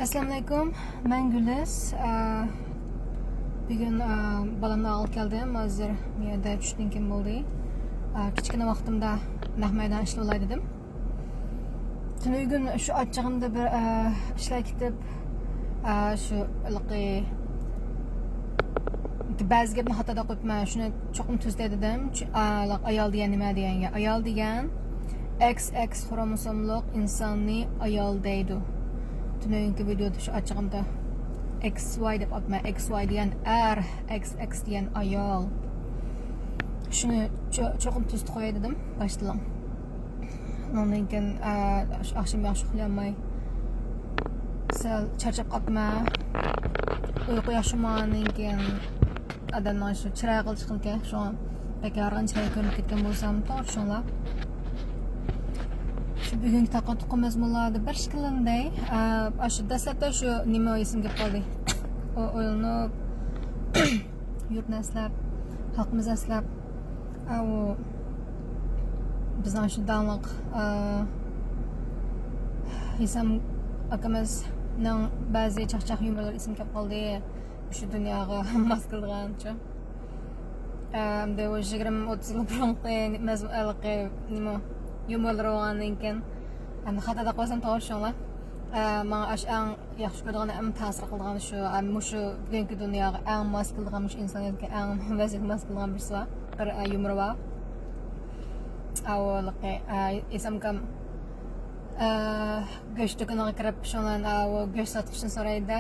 Assalamualaikum, ben Güliz. Bugün balamla alıp geldim. Hazır miyade düştün kim oldu? Küçükene vaktimde Nahmaydan işli olay dedim. Tüm gün şu açacağımda bir işler gidip şu ılıqı bazı gapni xatada qo'yib men shuni cho'qim tuzday dedim. Ayol degan nima deganga? Ayol degan XX xromosomliq insonni ayol deydi. Tününkü videoda şu açığımda XY deb atma, XY diyen XX diyen ayol. Şunu çoğum tüst koy dedim, başlayalım. Ondan keyin şu akşam yaxshi uxlamay. Sal charchab qatma. Uyqu yaxshimandan keyin adamlar şu chiroy qilishqilga, şu an pek yorg'in chiroy ko'rinib ketgan bo'lsam, to'g'ri shunlar. Bugungi taqotuq mazmunlarda bir shiklanday shu dastlabda shu nima esimga qoldi. O'yinib yurtni aslab, xalqimizni aslab, bizning shu davomliq Isam akamizning ba'zi chaqchaq yumorlar esimga qoldi. Shu dunyoga mas qilgancha. De o 20-30 yil burungi mazmunlarga nima yumorlar olgandan keyin xatada qo'ysam to'g'ri shunlar. Menga eng yaxshi ko'rgan, eng ta'sir qilgan shu bugungi dunyoga eng mas qilgan insoniyatga eng vaziyat mas qilgan bir yumor bor. Avvaliga esamkam go'sht do'koniga kirib shundan go'sht sotishni so'raydi.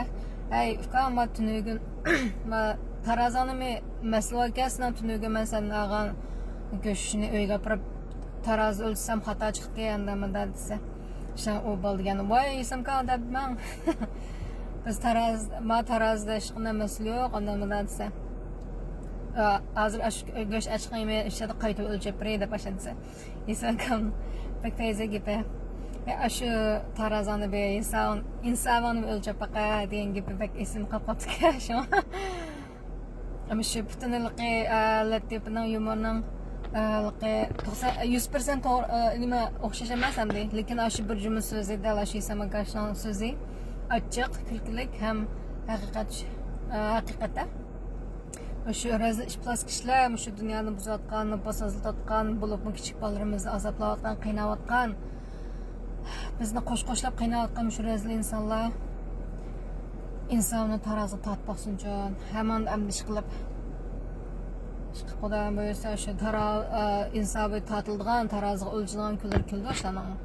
Ay, ukam tunugun tarazani masala ekansan, tunugun men seni olgan go'shtni uyga olib taroz o'lsam xato chiqdi endi desa. Shan u bo'lgan. Voy, esamka debman. Biz tarozda hech qanday masala yo'q, onda desa. Hozir go'sht ochqaymi, ishda qaytib o'lchab beray deb desa. Esamkam pek tezda gapi. Shu tarazani be insonni o'lchab baqa degan gapi pek esim qolibdi shu. Ama shu butunliqi Latifning yumorning 100% nima o'xshash emas hamda, lekin shu bir jumla so'zi dalash esamagashning so'zi ochiq, kulkilik ham haqiqatda shu razil ishplas kishilar shu dunyoni buzayotgan, bosazlatgan bo'lib kichik bolalarimizni azoblayotgan, qiynayotgan, bizni qo'sh-qo'shlab qiynayotgan shu razil insonlar insonni tarozi tortmoqsin uchun hamon amdish qilib Xudodan buyursa shu insobi tortilgan, taroziga o'lchilgan kunlar keldi o'shlarning.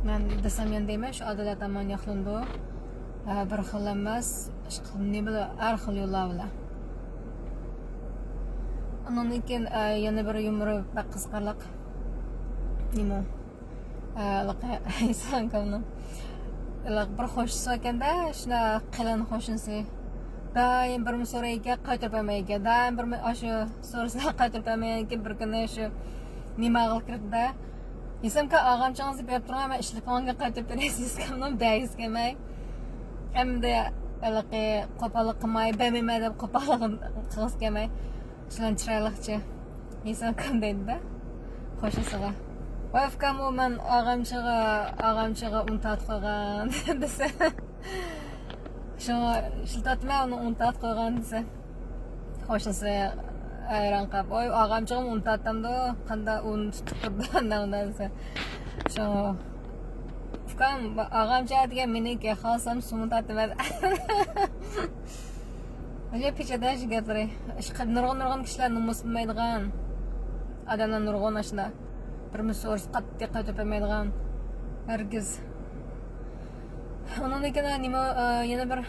Men desam deyman, shu adolat amon yaxlindi. Bir xil emas, nima bilan har xil yo'llar bilan. Undan keyin yana bir yumor va qiziqarli nima insonlarni bir xo'shisi ekanda, shuna qalin xo'shinsi daim bir so'rayga qaytarib bermayga, daim bir shu so'rasa qaytarib bermayga, bir kuni shu nima qilib kirdi. Esamka og'amchangizni berib turaman, ishlabonga qaytarib berasiz kamdan bayiz kelmay. Endi alaqi qo'pollik qilmay, bermayman deb qo'pollik qilib kelmay. Shulan chiroyliqchi. Esamka deydi-da xo'shisiga. Vafkam men og'amchiga untat qo'ygan desa. Shiltatma uni untat qo'ygan desa. Xo'shisi ayron qilib, "Oy, og'amchig'im untatdim-da, qanday un tutib turdi?" desa. Shu ukam og'amcha degan meniki, xosam untatdim. O'sha pichada gapiray. Nurg'un kishilar nomus bilmaydigan odamlar nurg'un ashna. Bir so'rs qattiq qaytib bermaydigan hargiz. Ondan keyin nima yana bir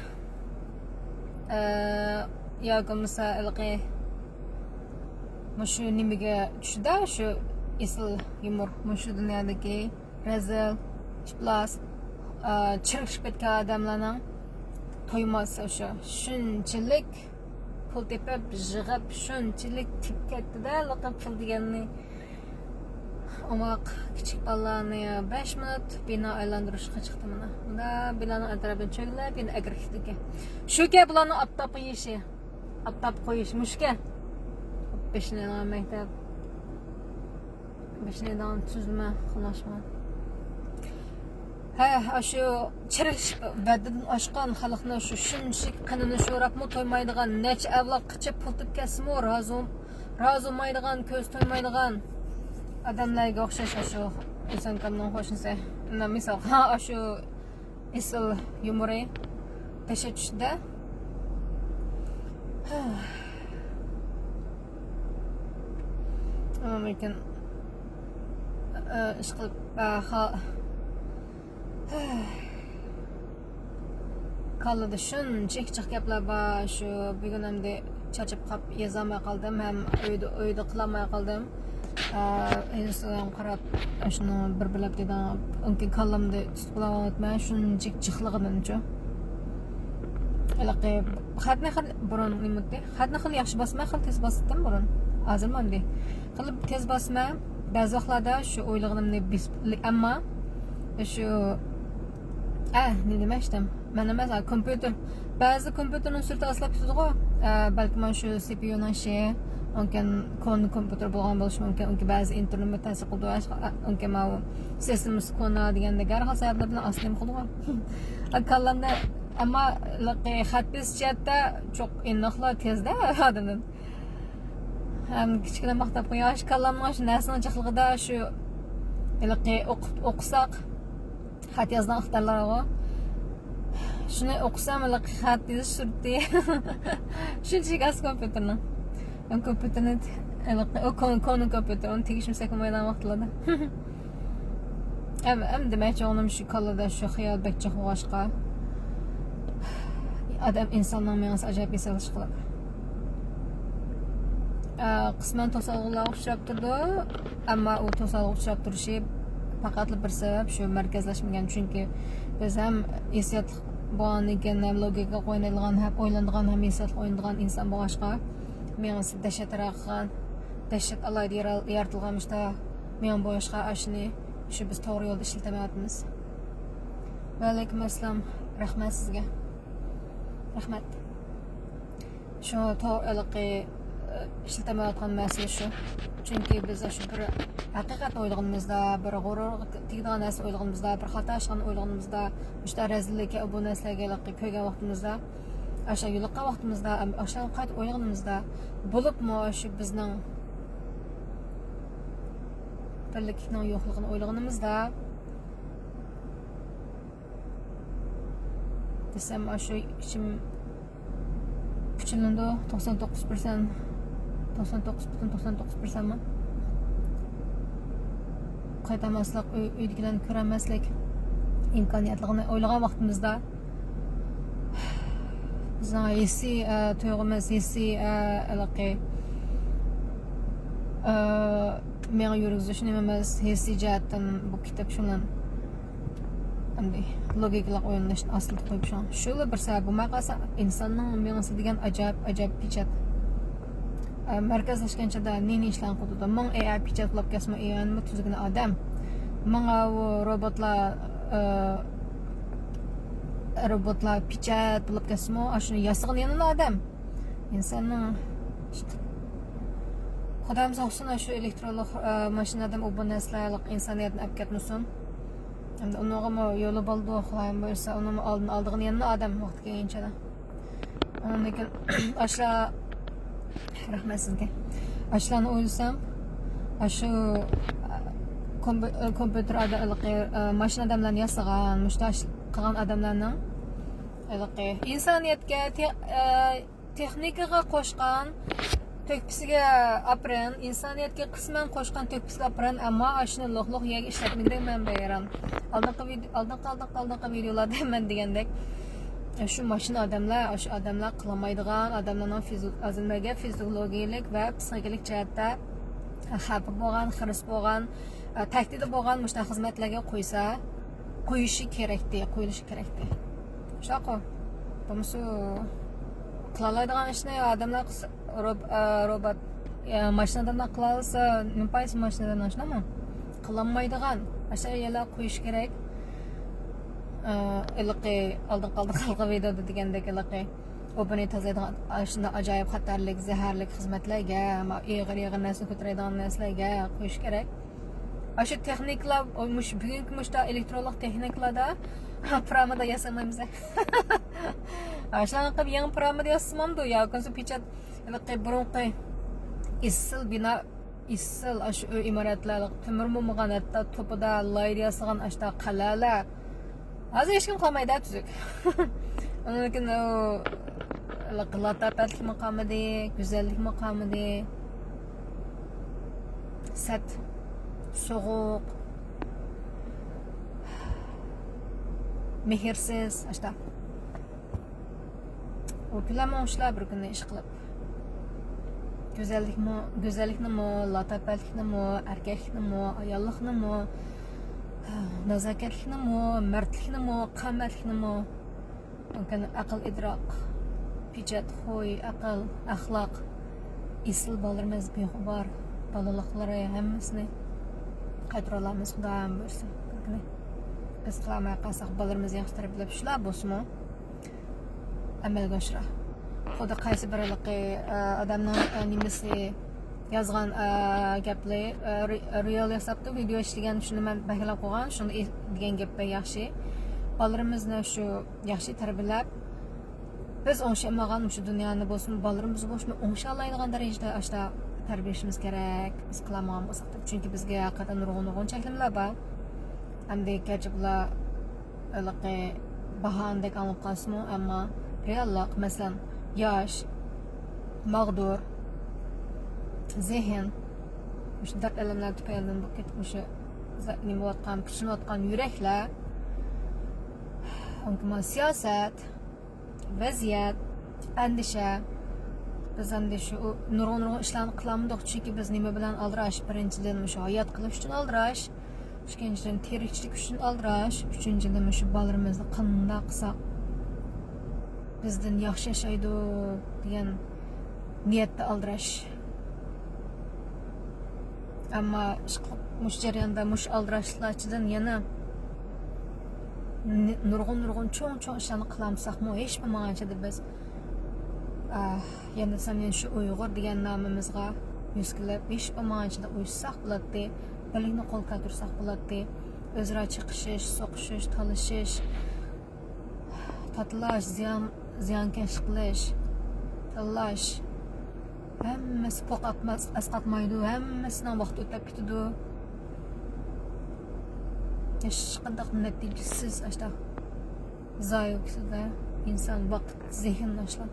yoki misalga shu nimaga tushdi, shu esil yumor shu dunyodagi razil, ishplas, chirqishib ketgan odamlarning to'ymasi o'sha shunchalik pul tepib, yig'ib, shunchalik tip ketdi-da, laqab pul deganni. Omaq kichik bolalarni 5 minut bino aylantirishga chiqdi mana. Bunda binoning atrofini cho'g'lab, endi agressiya. Shuga bularni aptap qo'yish mushka. 5 yildan maktab. 5 yildan tuzma xulashma. Şu çiriş bədidən aşqan xalqını şu şunchik qınını şorapmı toymaydigan neç avlaq qıçıb pultub kesmi razı olmaydigan ko'z toymaydigan adamlarga o'xshash shu inson qandan xo'shinsa misol shu isil yumori tashachda lekin ish qilib Kaldı shunchalik gaplar bor shu bugun hamda charchab qolib yozolmay qoldim ham uyda qilolmay qoldim Instagram qarab shuni bir bilab dedim unki kallamda tutib qo'yapman shunchalik jiqlig'idanchu alaqi xatni burun nimati xatni xil yaxshi bosma xil tez bosdim burun hozirmanda qilib tez bosma ba'zi vaqtlarda shu o'ylig'imni ammo shu ne demiştim? Ben mesela kompüter, bazı kompüterin sürtü aslap tutuğu, belki ben şu CPU'nun şeyi, onken konu kompüter bulgan buluş mümkün, onke bazı internet tensik olduğu aşk, onke ma sesimiz konu diyende garha sayabla bilen aslim kuluğu. Kallamda ama xatbis cihatta çok innakla tezde adının. Hem küçükle maktap koyaş kallamda şu nesinin çıklığı da şu okusak, xat yazdan ixtarlar o. Shuni o'qisam xat yozish surati. Shunchalik az kompyuterni. Kompyuterni konu kompyuter uni tegishimsa ko'maydan vaqtlarda. Ham demakchi o'nim shu kollada shu xayol bekcha qo'shqa. Adam insonning miyasi ajoyib esalish qiladi. Qisman to'solg'ular uchrab turdi, ammo u to'solg'u uchrab turishi faqat bir sabab shu markazlashmagan chunki biz ham esiyat bo'lganidan ham logika qo'yiladigan ham o'ylanadigan ham esiyat qo'yiladigan inson bo'lg'achqa miyasi dahshatroq dahshat alayda yaratilganmishda miyon bo'g'ishqa shuni shu biz to'g'ri yo'lda ishlatamayapmiz. Va alaykum assalom, rahmat sizga. Rahmat. Shu to'g'ri ishlatamayotgan masala shu. Chunki biz shu bir haqiqat o'ylaganimizda, bir g'urur tegadigan narsa o'ylaganimizda, bir xato ishgan o'ylaganimizda, ishda razillikka bu narsaga ko'ygan vaqtimizda, o'sha yo'liqqan vaqtimizda, o'sha qayta o'ylaganimizda bo'libmi shu bizning birlikning yo'qligini o'ylaganimizda desam shu ichim kuchlanadi 99%. 99.99% mi? Qaytamaslik, uydagilarni ko'rmaslik imkoniyatlarini o'ylagan vaqtimizda bizning hissiy tuyg'umiz, hissiy meni yurgizishni emas, hissiy jihatdan bu kitob shundan logikalar o'ylanishni aslida qo'yib shu bir sabab bo'lmay qolsa insonning miyasi degan ajoyib pichat markazlashganchada neni ishlan qildi ming AI pichatlab kesma AI'ni tuzgan odam manga robotlar pichat qilib kesma shuni yasig'ini yana odam insonning Xudoim sog'sin shu elektronlik mashinadan u bu narsalar insoniyatni olib ketmasin. Endi unga yo'li bo'ldi, Xudoim bo'lsa, uni oldigan yana odam vaqt kelganchada. Lekin ashla rahmat sizga. Ashlarni o'ylasam, shu kompyuter mashina odamlarni yasagan, mushtash qilgan odamlarning insoniyatga texnikaga qo'shgan tökpisiga apren, insoniyatga qisman qo'shgan tökpisiga apren, ammo ashuni lo'q yeg ishlatmaydi men bayram. Oldingi videolarda men degandek shu mashina odamlar, shu odamlar qilmaydigan, odamlarning fiziologik va psixologik jihatda xavf bo'lgan, xiris bo'lgan, tahdid bo'lgan mushta xizmatlarga qo'yishi kerakdi. Shunaqa. Bo'lmasa qiladigan ishni odamlar robot mashinadan qilsa, nima paysi mashinadan shunaqa qilolmaydigan ashyalar qo'yish kerak. Oldin videoda degandek o'bini tozaydigan shunda ajoyib xatarlik, zaharlik xizmatlarga, ig'ir narsa ko'taradigan narsalarga qo'yish kerak. Aşı texniklar, bugünkü müşta elektronik texniklarda pramada yasamaymiz. Aşağı qilib yangi pramada yasamamdı ya. Konsu pichat burunqi issil bina issil aşı imaratlar temir mumgan hatta topida layr yasagan ashta qalala. Hozir hech kim qolmaydi tuzuk. Lekin o latafatlik maqomida, go'zallik maqomida sat soğuk mehrsiz ashta o planlamoqchilar bir kunda ish qilib go'zalliknimi latafatliknimi erkakliknimi ayolliknimi nazokatliknimi mardliknimi qomatliknimi mumkin aql idroq pijat xo'y aql axloq isl bolalarimiz beg'ubor balaliqlari hammasini qaytarolamiz xudoyim bo'lsa biz qilmay qolsak bolalarimizni yaxshi tarbiylab shular bo'lsinmi amalga oshira xudo qaysi bir odamning nimasi yozgan gaplar real yasabdi video ishlagan shuni men bahlab qo'ygan shuni degan gaplar yaxshi bolalarimizni shu yaxshi tarbiylab biz o'ngshamagan shu dunyoni bo'lsin bolalarimiz bo'lsin o'ngshalaydigan darajada ashta tarbiyalashimiz kerak biz qilamagan bo'lsak chunki bizga haqiqatan nurg'un cheklimlar bor hamda garchi bular bahondek anglab qolsinmi ammo reallik masalan yosh mag'dur zehn o'sha dard alamlar tufaylidan bo'lib ketib o'sha nimayotgan puchinayotgan yuraklar siyosat vaziyat andisha biz endi shu nurg'un ishlarni qilamiz chunki biz nima bilan aldirash birinchidan shu hayot qilish uchun aldirash ikkinchidan tirikchilik uchun aldirash uchinchidan shu bolalarimizni qanday qilsak bizdan yaxshi yashaydi degan niyatda aldirash ammo mush jarayonda mush aldirashlarchidan yana nurg'un cho'ng ishlarni qilamsaqmi hech bo'lmaganchada biz yana sen shu uyg'ur degan nomimizga yuzkilib hech bo'lmaganchada uyushsak bo'ladi birlikni qo'lga tursak bo'ladi o'zaro chiqishish so'qishish talashish tatlash ziyankash qilish tallash hammasi poq asqatmaydi hammasidan vaqt o'tib ketadi hech qanday natijasiz ashta zoyi bo'lsa inson vaqt zehn ashla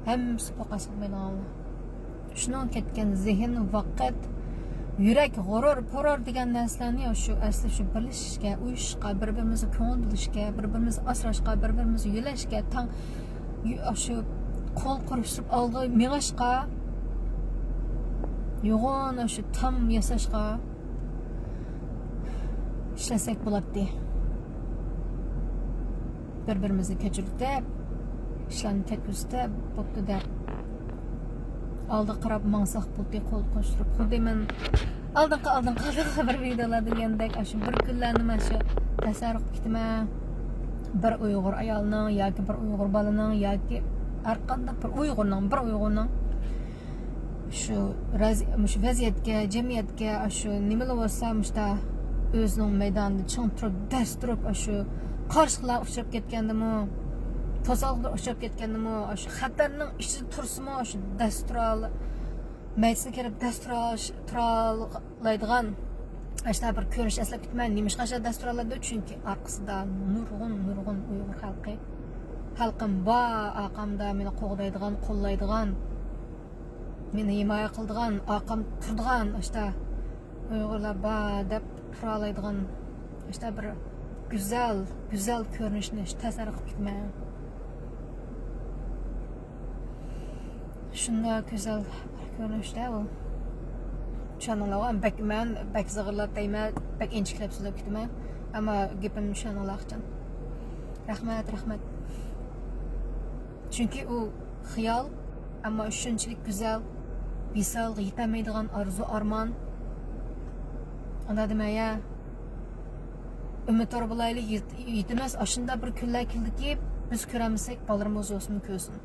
hammasi poq asqatmaydi shundan ketgan zehn vaqt yurak g'urur poror degan narsalarni shu asli shu bilishga uyushishga bir birimizni ko'ngil bilishga bir birimizni asrashga bir birimizni yo'lashga tang shu qo'l qurishib oldi meng'ashga yo'g'on shu tam yasashga ishlasak bo'ladi bir birimizni kechirib ishlarni tekizib bo'pti deb oldi qarab mangsak bo'ldi qo'l qo'shtirib xuddi men oldingi bir videolar degandek shu bir kunlarni mana shu tasarruf qildim bir uyg'ur ayolning yoki bir uyg'ur bolaning yoki har qanday bir uyg'urning shu vaziyatga jamiyatga shu nimalar bo'lsa mushta o'zining maydonida ching turib dast turib shu qarshilar uchrab ketgandimi to'saqlar uchrab ketgandimi shu xatarning ichida tursimi shu dastural maydasiga kirib dasturollaydigan ashta bir ko'rish eslab ketman nima qasha dasturoladi chunki orqasida nurg'un uyg'ur xalqim bor orqamda meni qo'g'daydigan qo'llaydigan meni himoya qiladigan orqam turadigan ashta uyg'urlar bor deb turaoladigan ashta bir go'zal ko'rinishni tasavvur qilib ketman shunday go'zal ko'rinishda u tushuninglar men bak zig'irlab deyman bak inchiklab so'zlab ketaman ammo gapimni tushuninglar uchun rahmat chunki u xiyol ammo shunchalik go'zal visol yetolmaydigan orzu armon ana demaya umidvor bo'laylik yetmas ashunda bir kunlar keldiki biz ko'ramizsak bolalarimiz o'smin ko'rsin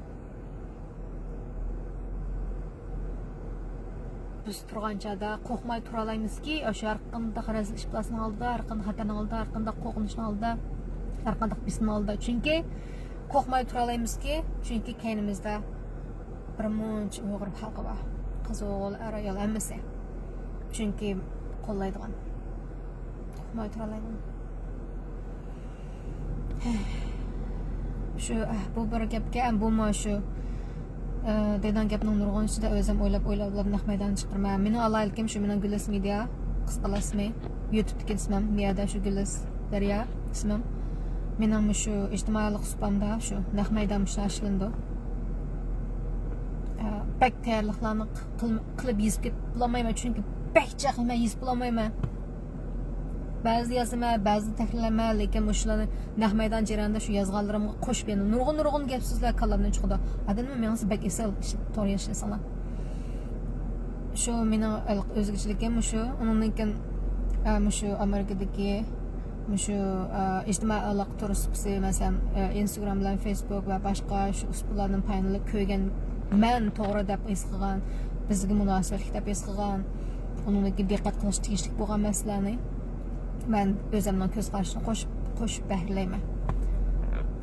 biz turgan chada qo'rqmay tura olamizki, o'sha har qanday razil ishlarning oldida, har qanday xatarning oldida, har qanday qo'rqinchning oldida, har qanday bisning oldida. Chunki qo'rqmay tura olamizki, chunki kaynimizda bir muncha Uyg'ur xalqi bor. Qiz-o'g'il, er-ayol hammasi. Chunki qo'llaydigan. Qo'rqmay tura olmayman. Shu bu bir gapga bu shu degan gapning nurg'un ichida o'zim o'ylab naq maydon chiqarman. Meni alaylikim shu mening Gullas Media qisqalasmi YouTube'dagi ismim, miyada shu Gullas Darya ismim. Mening shu ijtimoiylik suhbatimda shu naq maydon ishlandi. Bak tayyorliklarni qilib yezib bo'lmayman, chunki bakcha qilmay yezib bo'lmayman. Ba'zi yozaman, ba'zi takrorlayman, lekin shularni naq maydon jarayonida shu yozganlarimga qo'shib yana nurg'un gap so'zlar kallamdan chiqadi. Adamlar menga bak esal to'g'ri yashasanglar. Shu mening o'zgarchilikim shu. Undan keyin shu Amerikadagi shu ijtimoiy aloqa turisi, masalan, Instagram bilan Facebook va boshqa shu usullarning payini ko'rgan men to'g'ri deb his qilgan, bizga munosabatli deb his qilgan, unga diqqat qilish tegishli bo'lgan masalalarni ben özümden köz karşısına koşup behirleyme.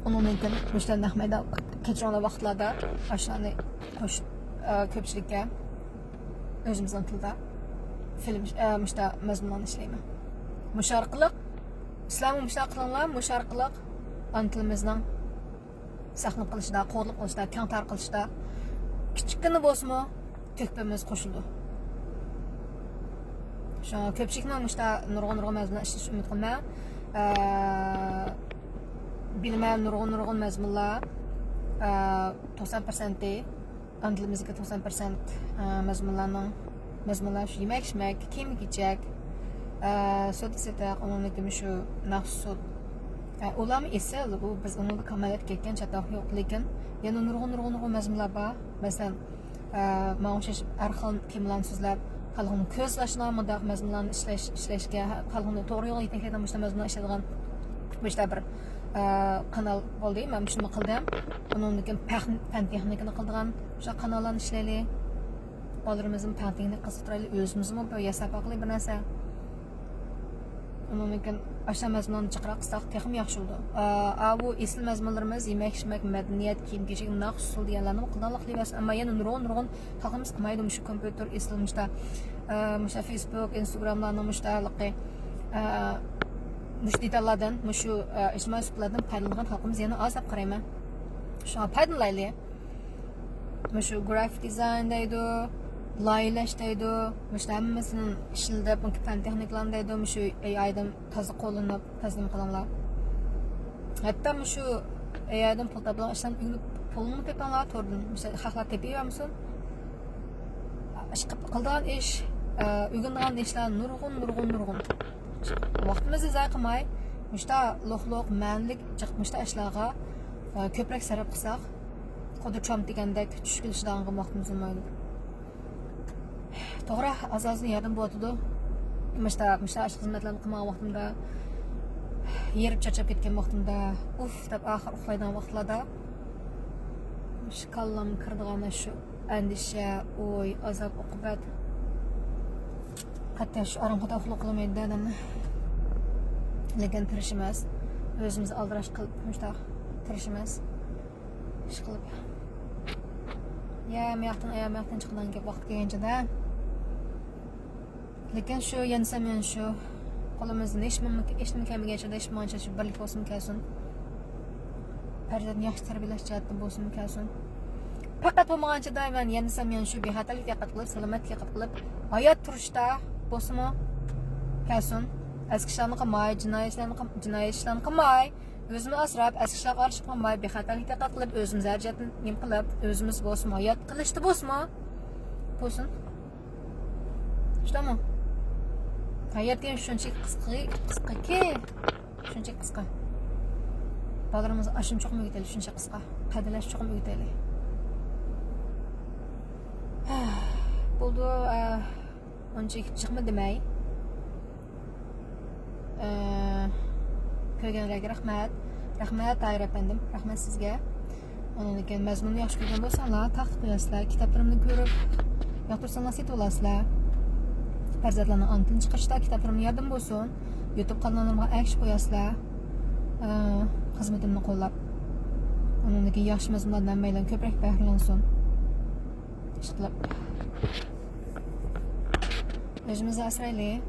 Onun için müşteri nahmeda keçiren vaxtlarda aşağıda koşup köpçülükle özümüzün tilda film müşteri mezmundan işleyme. Müşarkılık, İslam'ın müşarkılığına müşarkılık antilimizden saqlab qilishda, qo'llab qilishda, keng tarqalishda kichikgina bo'lsa-mu ko'pimiz qo'shildi. Şu köpçükten işte nurgun mezmunlar işleş ümit qilman. Bilmem nurgun mezmunlar 90% andilimizga 90% mezmunlar şu yemek, kiyim-kechak, so't-seta, onunki şu nafsut. Ulam esa bu biz uni kamolat ketgan chatoq yo'q, lekin yana nurgun mezmunlar bor. Masalan, men o'sha har xil kiyimlarni so'zlab xalqning ko'z yoshlarida mazmunlarni ishlashga, xalqni to'g'ri yo'lga yetaklaydigan mazmunlar ishlaydigan bir kanal bo'ldi. Men shuni qildim. Undan keyin fan texnikani qildigan o'sha kanallarni ishlaylik. Bolarimizning fan texnik qilib o'zimizmi bu yasab aqli bir narsa. Undan keyin o'sha mazmunni chiqarib qilsak texim yaxshi bo'ldi. Bu isl mazmunlarimiz yemak, madaniyat, kiyim-kechak, usul deganlarni qildanliq libas, ammo yana nurg'un xalqimiz qilmaydi shu kompyuter islamda, shu Facebook, Instagramlarni mushtaqliqi, mush detallardan, shu ijtimoiy suhbatlardan foydalangan xalqimiz yana oz deb qarayman. Shu foydalanaylik. Shu graphic design deydi, loyihalash deydi, hammasini ishilda bunki fan texniklarni deydi, shu AI'dan toza qo'llanib taslim qilinlar. Hatto shu AI'dan pul topgan ishdan pulni tepanglar to'rdan, xalqlar tepiyamsin. Qilgan ish, o'rgangan ishlar nurg'un. Vaqtimizni zayi qilmay, mushta lo'q ma'nilik chiqmishda ishlarga ko'proq sarf qilsak, xuddi chom degandek tushkilishdan vaqtimiz bo'lmaydi. To'g'ri, asosan yardım bo'ladi. Mushta ish xizmatlarni qilgan vaqtimda, yerib charchab ketgan vaqtimda, deb oxir uxlaydigan vaqtlarda kallam kirdigan shu andisha, o'y, azob, uqubat. Hatto shu oromxo'da uxlab qolmaydi odamni. Lekin tirishimiz, o'zimizni aldirash qilib, mushta tirishimiz, ish qilib. Miyaqdan chiqdan gap vaqt kelganchada. Lekin shu yansam men shu qo'limizdan hech nima kelmagancha, hech nimacha shu birlik bo'lsin kelsin. Farzandni yaxshi tarbiyalash jihatdan bo'lsin kelsin. Faqat bo'lmagancha men yansam men shu bexatarlik diqqat qilib, salomatlikka diqqat qilib, hayot turishda bo'lsinmi kelsin. Askishlarni qilmay, jinoyatchilarni qilmay, o'zini asrab, askishlarga qarshi qilmay, bexatarlik diqqat qilib, o'zimiz harajatni nim qilib, o'zimiz bo'lsin, hayot qilishda bo'lsinmi? Bo'lsin. Shunaqa. Hayot ham shunchaki qisqa-ki, shunchaki qisqa. Bolalarimiz ashuncha o'qmaydi, shuncha qisqa. Qadrlash cho'qim o'taylik. Bo'ldi, unchaki chiqma demay. Ko'rganlarga rahmat. Rahmat Tayir efendim. Rahmat sizga. Ondan keyin mazmunni yaxshi ko'rgan bo'lsanglar, taqdim qilasizlar, kitoblarimni ko'rib, yoqtirsangiz yetib olasizlar. farzandlarning antini chiqarishda kitoblarimga yordam bo'lsin. YouTube kanalimga aksh qo'yasizlar. Xizmatimni qo'llab. Uningdagi yaxshi mazmunlardan maylan ko'proq bahralansin. İşte özümüzü asraylik.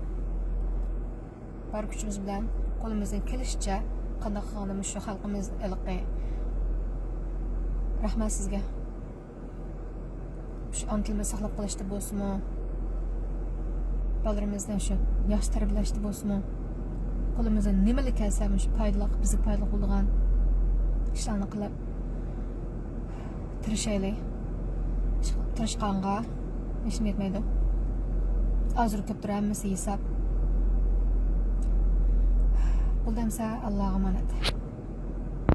Bar kuchimiz bilan qo'limizdan kelishicha qanday qilganimiz shu xalqimiz iliqi. Rahmat sizga. Shu ana tilimizni saqlab qolishda bo'lsinmi? Balarimizdan shu yaxshi tarbiyalashda bo'lsinmi? Qo'limizdan nimalik kelsa, shu foydali, bizni foydali bo'lgan ishlarni qilib tirishaylik. Tirishqanға ishim yetmaydi. Azur köptür hammasi hesap. Buldamsa Allohga emanet.